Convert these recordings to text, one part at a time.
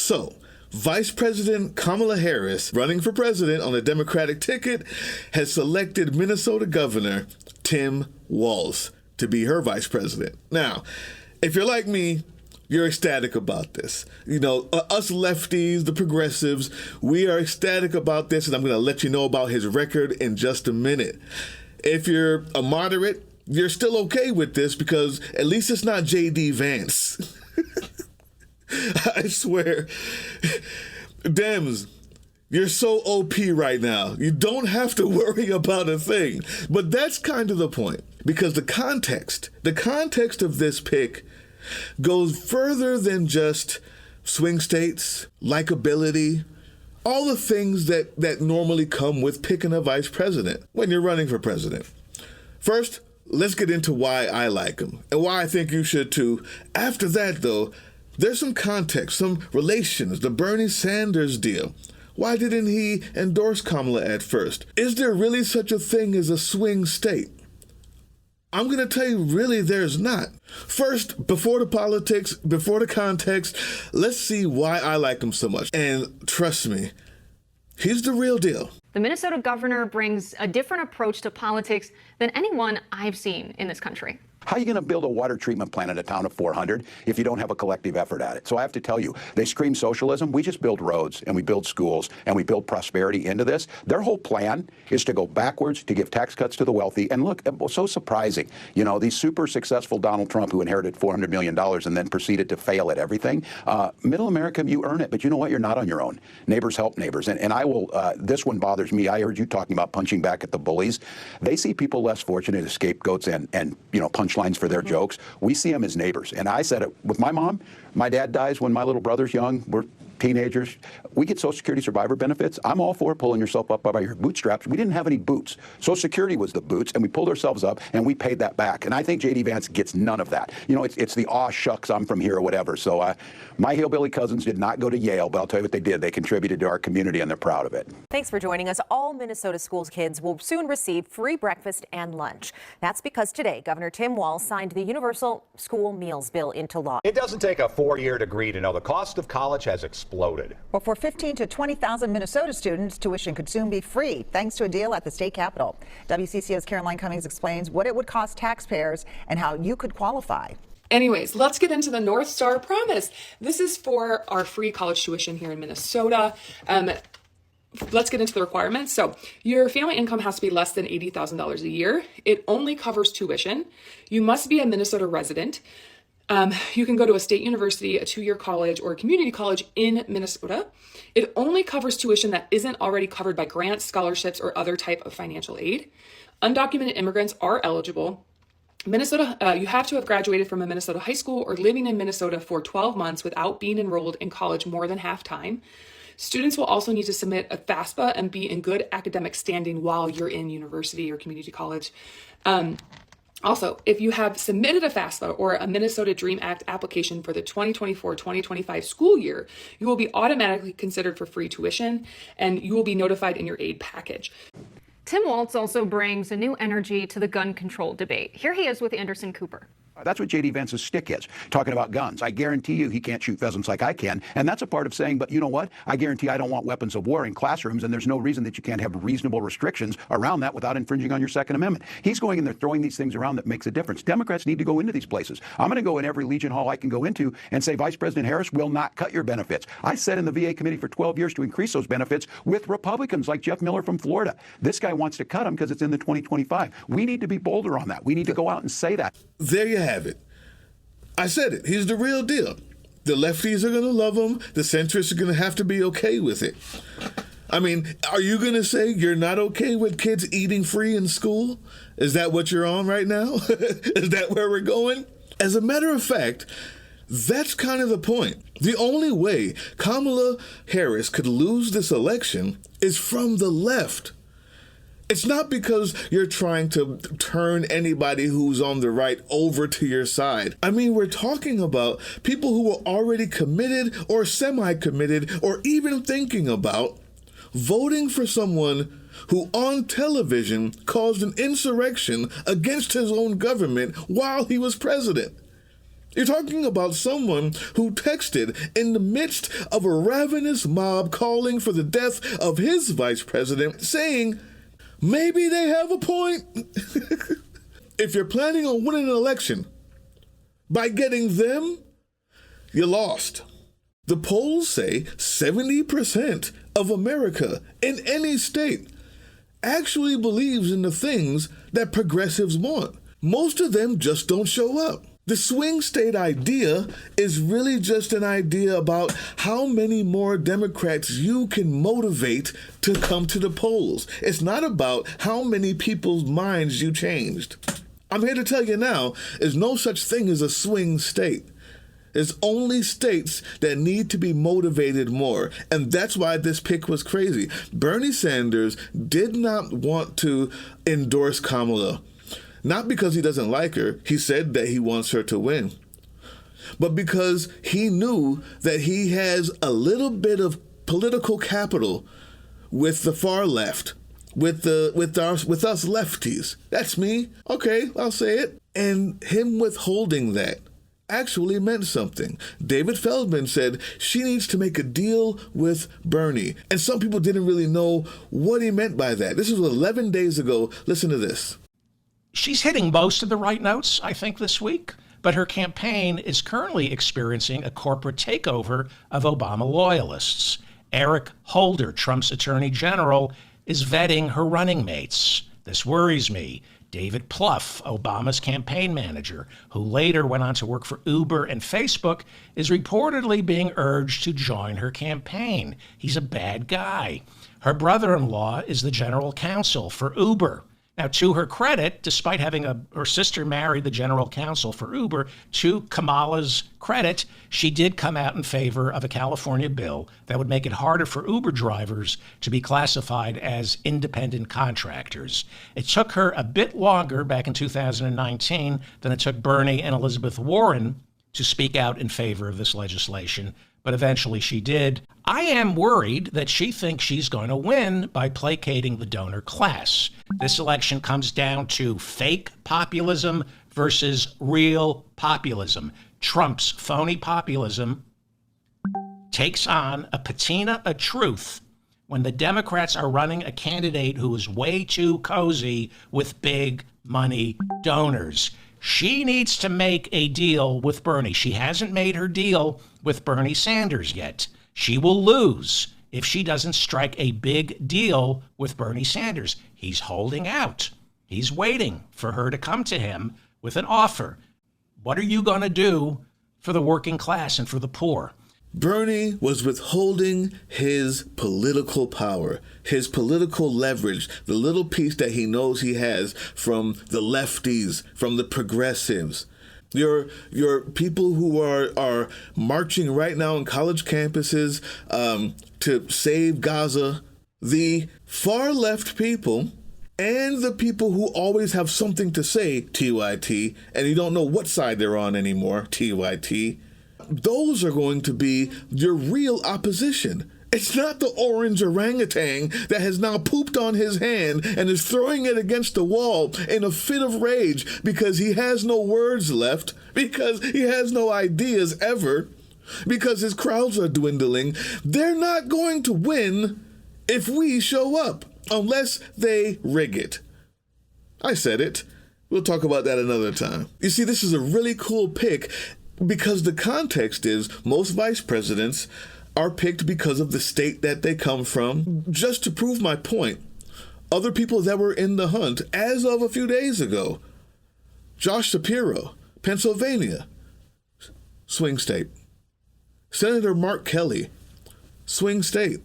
So, Vice President Kamala Harris, running for president on a Democratic ticket, has selected Minnesota Governor Tim Walz to be her vice president. Now, if you're like me, you're ecstatic about this. You know, us lefties, the progressives, we are ecstatic about this, and I'm going to let you know about his record in just a minute. If you're a moderate, you're still okay with this because at least it's not J.D. Vance. I swear. Dems, you're so OP right now. You don't have to worry about a thing. But that's kind of the point, because the context of this pick goes further than just swing states, likability, all the things that normally come with picking a vice president when you're running for president. First, let's get into why I like him and why I think you should too. After that, though, there's some context, some relations, the Bernie Sanders deal. Why didn't he endorse Kamala at first? Is there really such a thing as a swing state? I'm going to tell you, really, there's not. First, before the politics, before the context, let's see why I like him so much. And trust me, he's the real deal. The Minnesota governor brings a different approach to politics than anyone I've seen in this country. How are you going to build a water treatment plant in a town of 400 if you don't have a collective effort at it? So I have to tell you, they scream socialism. We just build roads and we build schools and we build prosperity into this. Their whole plan is to go backwards, to give tax cuts to the wealthy. And look, it was so surprising. You know, the super successful Donald Trump, who inherited $400 million and then proceeded to fail at everything. Middle America, you earn it. But you know what? You're not on your own. Neighbors help neighbors. And I will, this one bothers me. I heard you talking about punching back at the bullies. They see people less fortunate as scapegoats and you know, punchlines for their jokes. We see them as neighbors. And I said it with my mom. My dad dies when my little brother's young. We're teenagers. We get Social Security survivor benefits. I'm all for pulling yourself up by your bootstraps. We didn't have any boots. Social Security was the boots, and we pulled ourselves up, and we paid that back. And I think J.D. Vance gets none of that. You know, it's the aw shucks, I'm from here or whatever. So my hillbilly cousins did not go to Yale, but I'll tell you what they did. They contributed to our community, and they're proud of it. Thanks for joining us. All Minnesota schools kids will soon receive free breakfast and lunch. That's because today, Governor Tim Walz signed the Universal School Meals Bill into law. It doesn't take a four-year degree to know the cost of college has exploded. Well, for 15,000 to 20,000 Minnesota students, tuition could soon be free, thanks to a deal at the state capitol. WCCO's Caroline Cummings explains what it would cost taxpayers and how you could qualify. Anyways, let's get into the North Star Promise. This is for our free college tuition here in Minnesota. Let's get into the requirements. So your family income has to be less than $80,000 a year. It only covers tuition. You must be a Minnesota resident. You can go to a state university, a two-year college, or a community college in Minnesota. It only covers tuition that isn't already covered by grants, scholarships, or other type of financial aid. Undocumented immigrants are eligible. Minnesota, you have to have graduated from a Minnesota high school or living in Minnesota for 12 months without being enrolled in college more than half time. Students will also need to submit a FAFSA and be in good academic standing while you're in university or community college. Also, if you have submitted a FAFSA or a Minnesota DREAM Act application for the 2024-2025 school year, you will be automatically considered for free tuition, and you will be notified in your aid package. Tim Walz also brings a new energy to the gun control debate. Here he is with Anderson Cooper. That's what J.D. Vance's stick is, talking about guns. I guarantee you he can't shoot pheasants like I can. And that's a part of saying, but you know what? I guarantee I don't want weapons of war in classrooms, and there's no reason that you can't have reasonable restrictions around that without infringing on your Second Amendment. He's going in there throwing these things around that makes a difference. Democrats need to go into these places. I'm going to go in every Legion Hall I can go into and say, Vice President Harris will not cut your benefits. I sat in the VA committee for 12 years to increase those benefits with Republicans like Jeff Miller from Florida. This guy wants to cut them because it's in the 2025. We need to be bolder on that. We need to go out and say that. There you have it. I said it. He's the real deal. The lefties are going to love him. The centrists are going to have to be okay with it. I mean, are you going to say you're not okay with kids eating free in school? Is that what you're on right now? Is that where we're going? As a matter of fact, that's kind of the point. The only way Kamala Harris could lose this election is from the left. It's not because you're trying to turn anybody who's on the right over to your side. I mean, we're talking about people who were already committed or semi-committed or even thinking about voting for someone who on television caused an insurrection against his own government while he was president. You're talking about someone who texted in the midst of a ravenous mob calling for the death of his vice president, saying, maybe they have a point. If you're planning on winning an election by getting them, you lost. The polls say 70% of America in any state actually believes in the things that progressives want. Most of them just don't show up. The swing state idea is really just an idea about how many more Democrats you can motivate to come to the polls. It's not about how many people's minds you changed. I'm here to tell you now, there's no such thing as a swing state. There's only states that need to be motivated more. And that's why this pick was crazy. Bernie Sanders did not want to endorse Kamala. Not because he doesn't like her. He said that he wants her to win. But because he knew that he has a little bit of political capital with the far left, with us lefties. That's me. Okay, I'll say it. And him withholding that actually meant something. David Feldman said she needs to make a deal with Bernie. And some people didn't really know what he meant by that. This was 11 days ago. Listen to this. She's hitting most of the right notes, I think, this week, but her campaign is currently experiencing a corporate takeover of Obama loyalists. Eric Holder, Trump's attorney general, is vetting her running mates. This worries me. David Plouffe, Obama's campaign manager, who later went on to work for Uber and Facebook, is reportedly being urged to join her campaign. He's a bad guy. Her brother-in-law is the general counsel for Uber. Now, to her credit, despite having her sister marry the general counsel for Uber, to Kamala's credit, she did come out in favor of a California bill that would make it harder for Uber drivers to be classified as independent contractors. It took her a bit longer back in 2019 than it took Bernie and Elizabeth Warren to speak out in favor of this legislation, but eventually she did. I am worried that she thinks she's going to win by placating the donor class. This election comes down to fake populism versus real populism. Trump's phony populism takes on a patina of truth when the Democrats are running a candidate who is way too cozy with big money donors. She needs to make a deal with Bernie. She hasn't made her deal with Bernie Sanders yet. She will lose if she doesn't strike a big deal with Bernie Sanders. He's holding out. He's waiting for her to come to him with an offer. What are you going to do for the working class and for the poor? Bernie was withholding his political power, his political leverage, the little piece that he knows he has from the lefties, from the progressives. Your people who are marching right now on college campuses to save Gaza, the far left people and the people who always have something to say, TYT, and you don't know what side they're on anymore, TYT, those are going to be your real opposition. It's not the orange orangutan that has now pooped on his hand and is throwing it against the wall in a fit of rage because he has no words left, because he has no ideas ever, because his crowds are dwindling. They're not going to win if we show up, unless they rig it. I said it. We'll talk about that another time. You see, this is a really cool pick because the context is most vice presidents are picked because of the state that they come from. Just to prove my point, other people that were in the hunt as of a few days ago, Josh Shapiro, Pennsylvania, swing state. Senator Mark Kelly, swing state.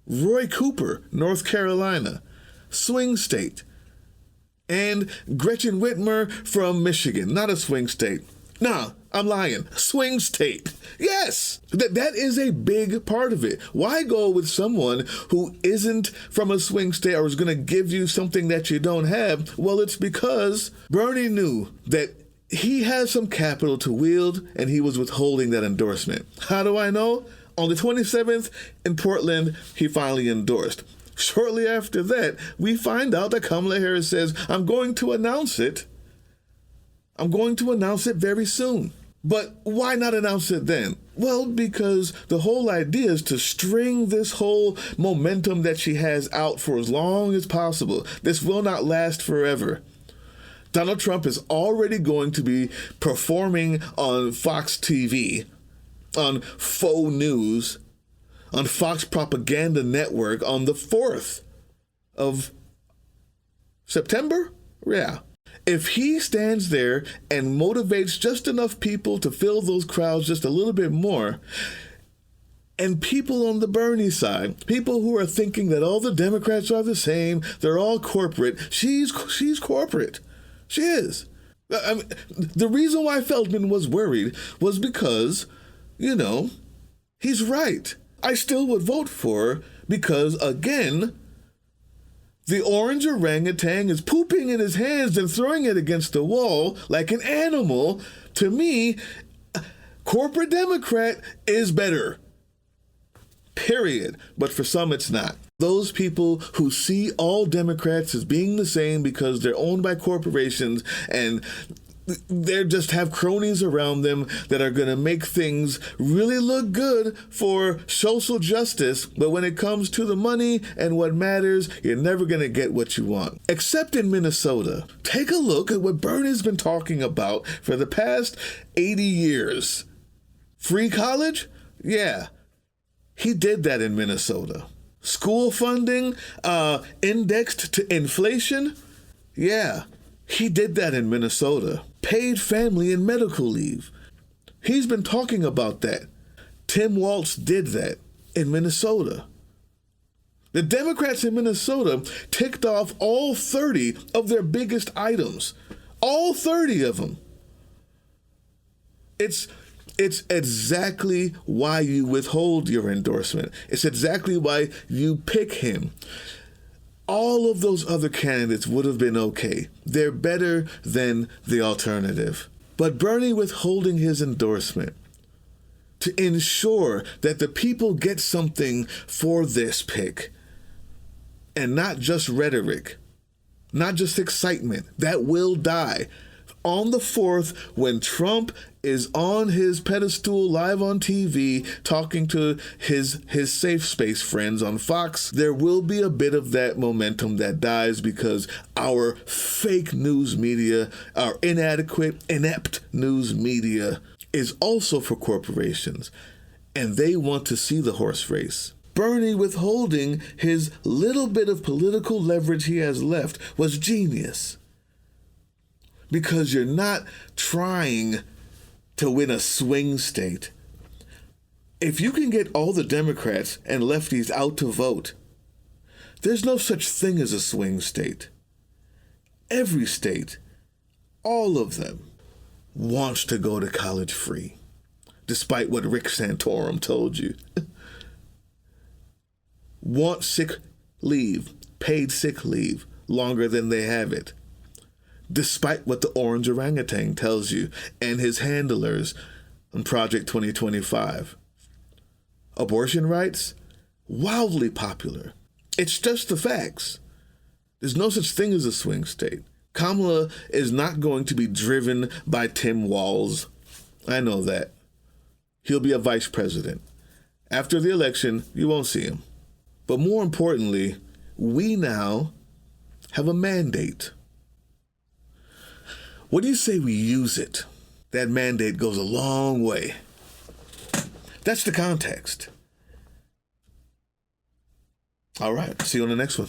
Roy Cooper, North Carolina, swing state. And Gretchen Whitmer from Michigan, not a swing state. Nah, I'm lying. Swing state. Yes, that is a big part of it. Why go with someone who isn't from a swing state or is going to give you something that you don't have? Well, it's because Bernie knew that he has some capital to wield and he was withholding that endorsement. How do I know? On the 27th in Portland, he finally endorsed. Shortly after that, we find out that Kamala Harris says, I'm going to announce it very soon. But why not announce it then? Well, because the whole idea is to string this whole momentum that she has out for as long as possible. This will not last forever. Donald Trump is already going to be performing on Fox TV, on faux news, on Fox Propaganda Network on the 4th of September? Yeah. If he stands there and motivates just enough people to fill those crowds just a little bit more, and people on the Bernie side, people who are thinking that all the Democrats are the same, they're all corporate, she's corporate. She is. I mean, the reason why Feldman was worried was because, he's right. I still would vote for her because, again, the orange orangutan is pooping in his hands and throwing it against the wall like an animal. To me, corporate Democrat is better. Period. But for some, it's not. Those people who see all Democrats as being the same because they're owned by corporations and they just have cronies around them that are going to make things really look good for social justice. But when it comes to the money and what matters, you're never going to get what you want. Except in Minnesota. Take a look at what Bernie's been talking about for the past 80 years. Free college? Yeah. He did that in Minnesota. School funding, indexed to inflation? Yeah. He did that in Minnesota. Paid family and medical leave. He's been talking about that. Tim Walz did that in Minnesota. The Democrats in Minnesota ticked off all 30 of their biggest items. All 30 of them. It's exactly why you withhold your endorsement. It's exactly why you pick him. All of those other candidates would have been okay. They're better than the alternative. But Bernie withholding his endorsement to ensure that the people get something for this pick and not just rhetoric, not just excitement, that will die. On the 4th, when Trump is on his pedestal live on TV talking to his safe space friends on Fox, there will be a bit of that momentum that dies because our fake news media, our inadequate, inept news media is also for corporations, and they want to see the horse race. Bernie withholding his little bit of political leverage he has left was genius. Because you're not trying to win a swing state. If you can get all the Democrats and lefties out to vote, there's no such thing as a swing state. Every state, all of them, wants to go to college free, despite what Rick Santorum told you. Want sick leave, paid sick leave, longer than they have it. Despite what the orange orangutan tells you and his handlers on Project 2025. Abortion rights, wildly popular. It's just the facts. There's no such thing as a swing state. Kamala is not going to be driven by Tim Walz. I know that. He'll be a vice president. After the election, you won't see him. But more importantly, we now have a mandate. What do you say we use it? That mandate goes a long way. That's the context. All right, see you on the next one.